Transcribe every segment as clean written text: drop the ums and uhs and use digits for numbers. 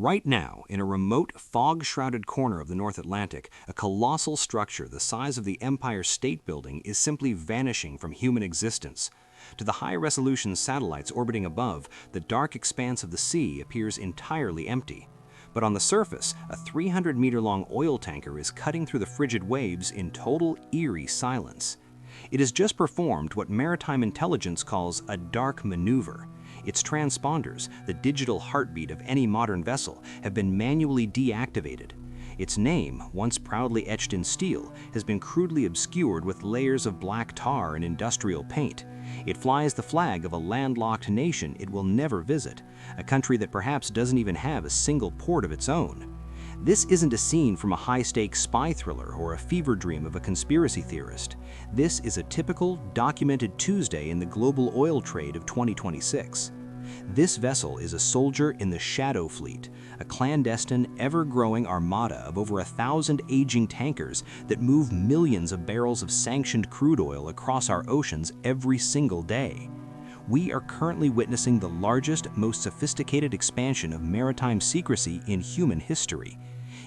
Right now, in a remote, fog-shrouded corner of the North Atlantic, a colossal structure the size of the Empire State Building is simply vanishing from human existence. To the high-resolution satellites orbiting above, the dark expanse of the sea appears entirely empty. But on the surface, a 300-meter-long oil tanker is cutting through the frigid waves in total, eerie silence. It has just performed what maritime intelligence calls a dark maneuver. Its transponders, the digital heartbeat of any modern vessel, have been manually deactivated. Its name, once proudly etched in steel, has been crudely obscured with layers of black tar and industrial paint. It flies the flag of a landlocked nation it will never visit, a country that perhaps doesn't even have a single port of its own. This isn't a scene from a high-stakes spy thriller or a fever dream of a conspiracy theorist. This is a typical, documented Tuesday in the global oil trade of 2026. This vessel is a soldier in the Shadow Fleet, a clandestine, ever-growing armada of over 1,000 aging tankers that move millions of barrels of sanctioned crude oil across our oceans every single day. We are currently witnessing the largest, most sophisticated expansion of maritime secrecy in human history.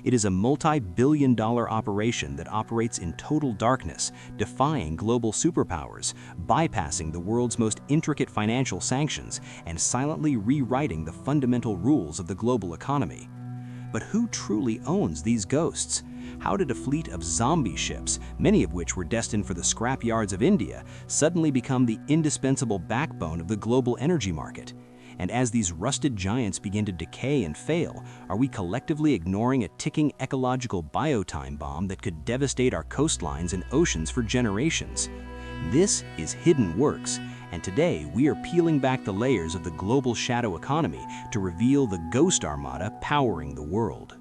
It is a multi-billion-dollar operation that operates in total darkness, defying global superpowers, bypassing the world's most intricate financial sanctions, and silently rewriting the fundamental rules of the global economy. But who truly owns these ghosts? How did a fleet of zombie ships, many of which were destined for the scrap yards of India, suddenly become the indispensable backbone of the global energy market? And as these rusted giants begin to decay and fail, are we collectively ignoring a ticking ecological biotime bomb that could devastate our coastlines and oceans for generations? This is Hidden Works, and today we are peeling back the layers of the global shadow economy to reveal the ghost armada powering the world.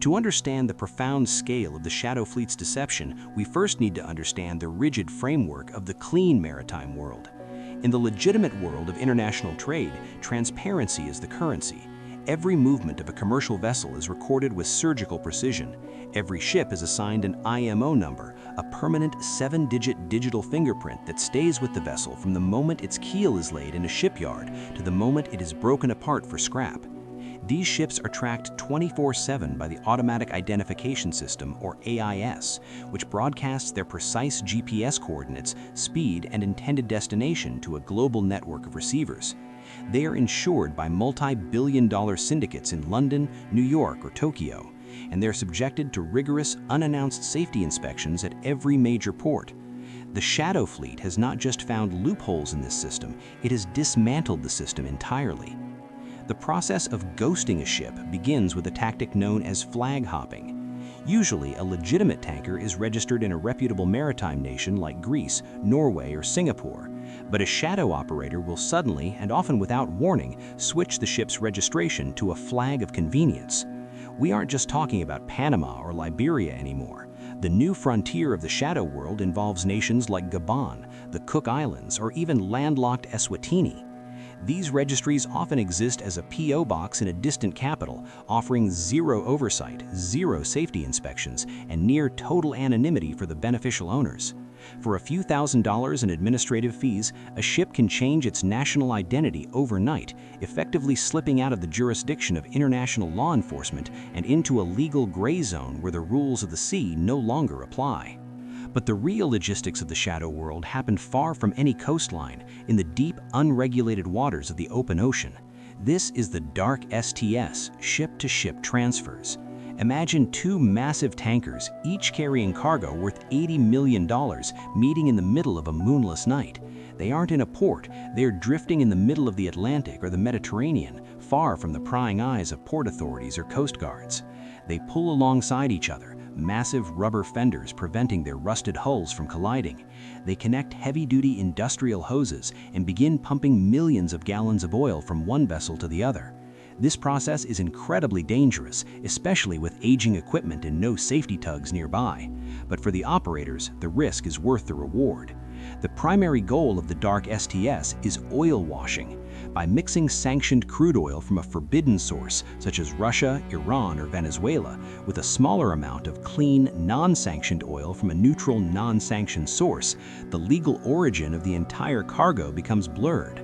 To understand the profound scale of the Shadow Fleet's deception, we first need to understand the rigid framework of the clean maritime world. In the legitimate world of international trade, transparency is the currency. Every movement of a commercial vessel is recorded with surgical precision. Every ship is assigned an IMO number, a permanent 7-digit digital fingerprint that stays with the vessel from the moment its keel is laid in a shipyard to the moment it is broken apart for scrap. These ships are tracked 24/7 by the Automatic Identification System, or AIS, which broadcasts their precise GPS coordinates, speed, and intended destination to a global network of receivers. They are insured by multi-billion-dollar syndicates in London, New York, or Tokyo, and they're subjected to rigorous, unannounced safety inspections at every major port. The Shadow Fleet has not just found loopholes in this system, it has dismantled the system entirely. The process of ghosting a ship begins with a tactic known as flag hopping. Usually, a legitimate tanker is registered in a reputable maritime nation like Greece, Norway, or Singapore, but a shadow operator will suddenly, and often without warning, switch the ship's registration to a flag of convenience. We aren't just talking about Panama or Liberia anymore. The new frontier of the shadow world involves nations like Gabon, the Cook Islands, or even landlocked Eswatini. These registries often exist as a P.O. box in a distant capital, offering zero oversight, zero safety inspections, and near total anonymity for the beneficial owners. For a few $1,000s in administrative fees, a ship can change its national identity overnight, effectively slipping out of the jurisdiction of international law enforcement and into a legal gray zone where the rules of the sea no longer apply. But the real logistics of the shadow world happen far from any coastline, in the deep, unregulated waters of the open ocean. This is the dark STS, ship-to-ship transfers. Imagine two massive tankers, each carrying cargo worth $80 million, meeting in the middle of a moonless night. They aren't in a port, they're drifting in the middle of the Atlantic or the Mediterranean, far from the prying eyes of port authorities or coast guards. They pull alongside each other, massive rubber fenders preventing their rusted hulls from colliding. They connect heavy-duty industrial hoses and begin pumping millions of gallons of oil from one vessel to the other. This process is incredibly dangerous, especially with aging equipment and no safety tugs nearby. But for the operators, the risk is worth the reward. The primary goal of the dark STS is oil washing. By mixing sanctioned crude oil from a forbidden source, such as Russia, Iran, or Venezuela, with a smaller amount of clean, non-sanctioned oil from a neutral, non-sanctioned source, the legal origin of the entire cargo becomes blurred.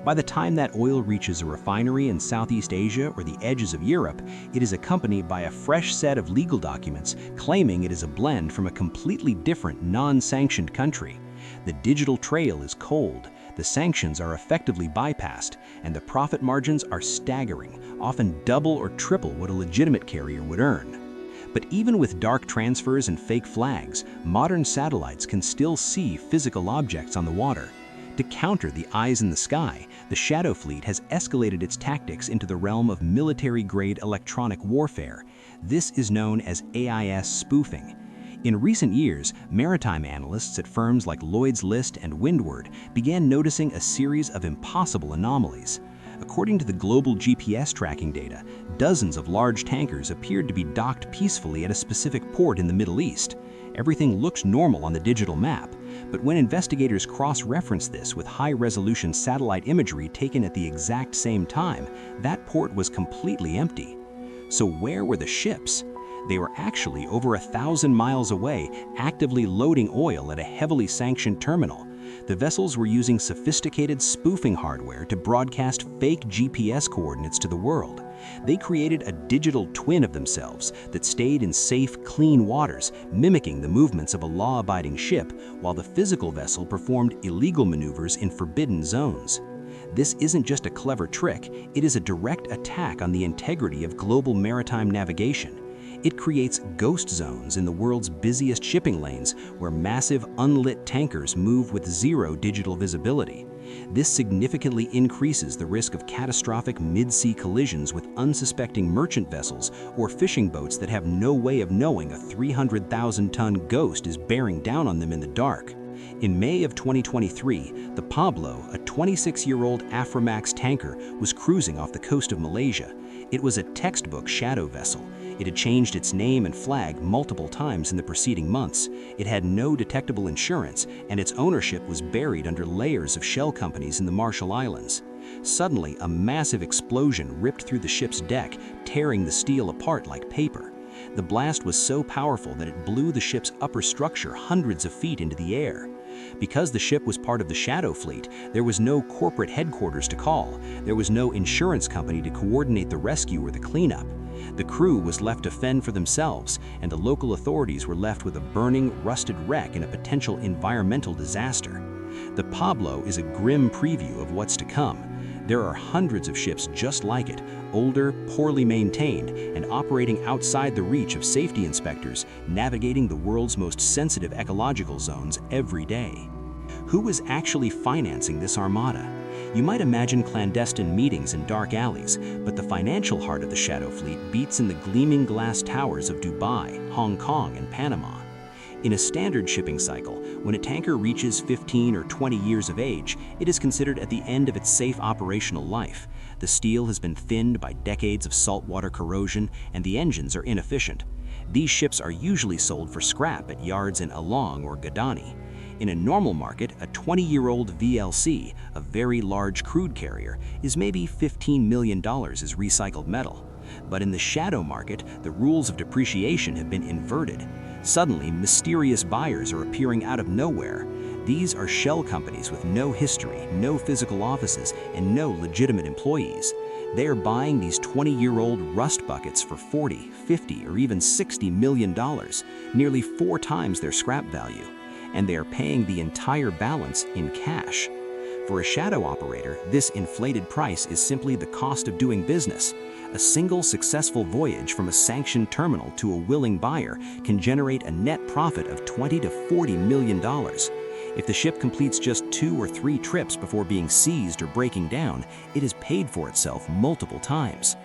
By the time that oil reaches a refinery in Southeast Asia or the edges of Europe, it is accompanied by a fresh set of legal documents claiming it is a blend from a completely different, non-sanctioned country. The digital trail is cold, the sanctions are effectively bypassed, and the profit margins are staggering, often double or triple what a legitimate carrier would earn. But even with dark transfers and fake flags, modern satellites can still see physical objects on the water. To counter the eyes in the sky, the Shadow Fleet has escalated its tactics into the realm of military-grade electronic warfare. This is known as AIS spoofing. In recent years, maritime analysts at firms like Lloyd's List and Windward began noticing a series of impossible anomalies. According to the global GPS tracking data, dozens of large tankers appeared to be docked peacefully at a specific port in the Middle East. Everything looked normal on the digital map, but when investigators cross-referenced this with high-resolution satellite imagery taken at the exact same time, that port was completely empty. So where were the ships? They were actually over 1,000 miles away, actively loading oil at a heavily sanctioned terminal. The vessels were using sophisticated spoofing hardware to broadcast fake GPS coordinates to the world. They created a digital twin of themselves that stayed in safe, clean waters, mimicking the movements of a law-abiding ship, while the physical vessel performed illegal maneuvers in forbidden zones. This isn't just a clever trick, it is a direct attack on the integrity of global maritime navigation. It creates ghost zones in the world's busiest shipping lanes where massive unlit tankers move with zero digital visibility. This significantly increases the risk of catastrophic mid-sea collisions with unsuspecting merchant vessels or fishing boats that have no way of knowing a 300,000-ton ghost is bearing down on them in the dark. In May of 2023, the Pablo, a 26-year-old Aframax tanker, was cruising off the coast of Malaysia. It was a textbook shadow vessel. It had changed its name and flag multiple times in the preceding months. It had no detectable insurance, and its ownership was buried under layers of shell companies in the Marshall Islands. Suddenly, a massive explosion ripped through the ship's deck, tearing the steel apart like paper. The blast was so powerful that it blew the ship's upper structure hundreds of feet into the air. Because the ship was part of the Shadow Fleet, there was no corporate headquarters to call. There was no insurance company to coordinate the rescue or the cleanup. The crew was left to fend for themselves, and the local authorities were left with a burning, rusted wreck and a potential environmental disaster. The Pablo is a grim preview of what's to come. There are hundreds of ships just like it, older, poorly maintained, and operating outside the reach of safety inspectors, navigating the world's most sensitive ecological zones every day. Who is actually financing this armada? You might imagine clandestine meetings in dark alleys, but the financial heart of the Shadow Fleet beats in the gleaming glass towers of Dubai, Hong Kong, and Panama. In a standard shipping cycle, when a tanker reaches 15 or 20 years of age, it is considered at the end of its safe operational life. The steel has been thinned by decades of saltwater corrosion, and the engines are inefficient. These ships are usually sold for scrap at yards in Along or Gadani. In a normal market, a 20-year-old VLC, a very large crude carrier, is maybe $15 million as recycled metal. But in the shadow market, the rules of depreciation have been inverted. Suddenly, mysterious buyers are appearing out of nowhere. These are shell companies with no history, no physical offices, and no legitimate employees. They are buying these 20-year-old rust buckets for $40, $50, or even $60 million, nearly 4 times their scrap value. And they are paying the entire balance in cash. For a shadow operator, this inflated price is simply the cost of doing business. A single successful voyage from a sanctioned terminal to a willing buyer can generate a net profit of $20 to $40 million. If the ship completes just 2 or 3 trips before being seized or breaking down, it has paid for itself multiple times.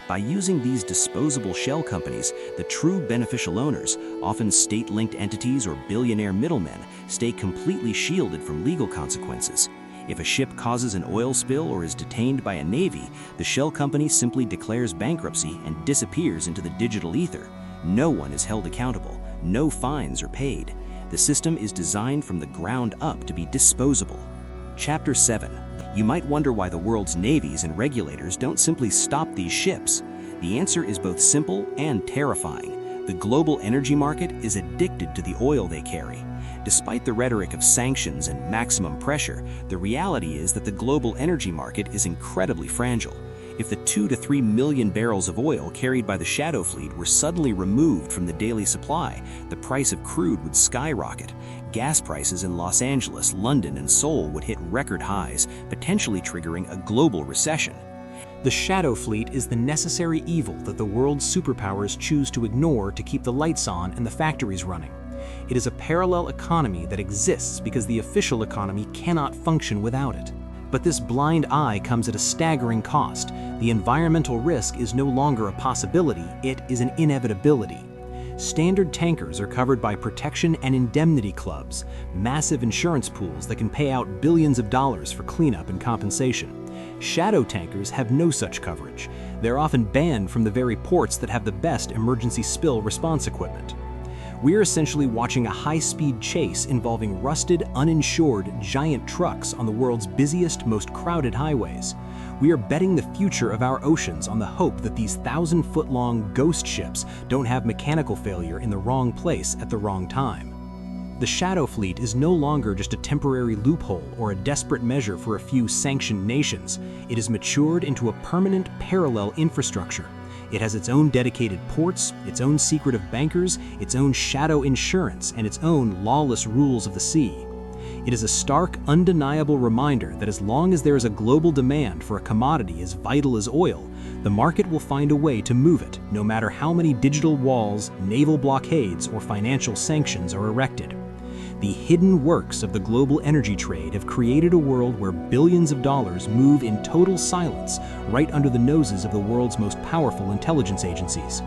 By using these disposable shell companies, the true beneficial owners, often state-linked entities or billionaire middlemen, stay completely shielded from legal consequences. If a ship causes an oil spill or is detained by a navy, the shell company simply declares bankruptcy and disappears into the digital ether. No one is held accountable. No fines are paid. The system is designed from the ground up to be disposable. Chapter 7. You might wonder why the world's navies and regulators don't simply stop these ships. The answer is both simple and terrifying. The global energy market is addicted to the oil they carry. Despite the rhetoric of sanctions and maximum pressure, the reality is that the global energy market is incredibly fragile. If the 2 to 3 million barrels of oil carried by the shadow fleet were suddenly removed from the daily supply, the price of crude would skyrocket. Gas prices in Los Angeles, London, and Seoul would hit record highs, potentially triggering a global recession. The shadow fleet is the necessary evil that the world's superpowers choose to ignore to keep the lights on and the factories running. It is a parallel economy that exists because the official economy cannot function without it. But this blind eye comes at a staggering cost. The environmental risk is no longer a possibility, it is an inevitability. Standard tankers are covered by protection and indemnity clubs, massive insurance pools that can pay out billions of dollars for cleanup and compensation. Shadow tankers have no such coverage. They're often banned from the very ports that have the best emergency spill response equipment. We are essentially watching a high-speed chase involving rusted, uninsured, giant trucks on the world's busiest, most crowded highways. We are betting the future of our oceans on the hope that these 1,000-foot-long ghost ships don't have mechanical failure in the wrong place at the wrong time. The shadow fleet is no longer just a temporary loophole or a desperate measure for a few sanctioned nations. It has matured into a permanent parallel infrastructure. It has its own dedicated ports, its own secretive bankers, its own shadow insurance, and its own lawless rules of the sea. It is a stark, undeniable reminder that as long as there is a global demand for a commodity as vital as oil, the market will find a way to move it, no matter how many digital walls, naval blockades, or financial sanctions are erected. The hidden works of the global energy trade have created a world where billions of dollars move in total silence right under the noses of the world's most powerful intelligence agencies.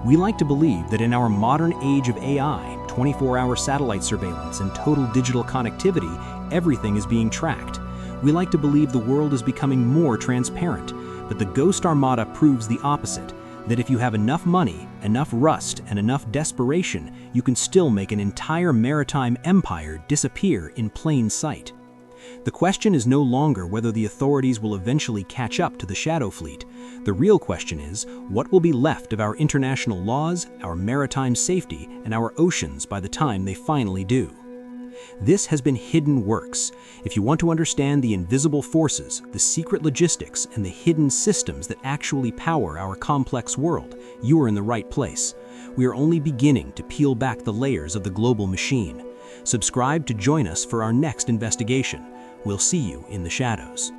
We like to believe that in our modern age of AI, 24-hour satellite surveillance, and total digital connectivity, everything is being tracked. We like to believe the world is becoming more transparent, but the Ghost Armada proves the opposite, that if you have enough money, enough rust, and enough desperation, you can still make an entire maritime empire disappear in plain sight. The question is no longer whether the authorities will eventually catch up to the shadow fleet. The real question is, what will be left of our international laws, our maritime safety, and our oceans by the time they finally do? This has been Hidden Works. If you want to understand the invisible forces, the secret logistics, and the hidden systems that actually power our complex world, you are in the right place. We are only beginning to peel back the layers of the global machine. Subscribe to join us for our next investigation. We'll see you in the shadows.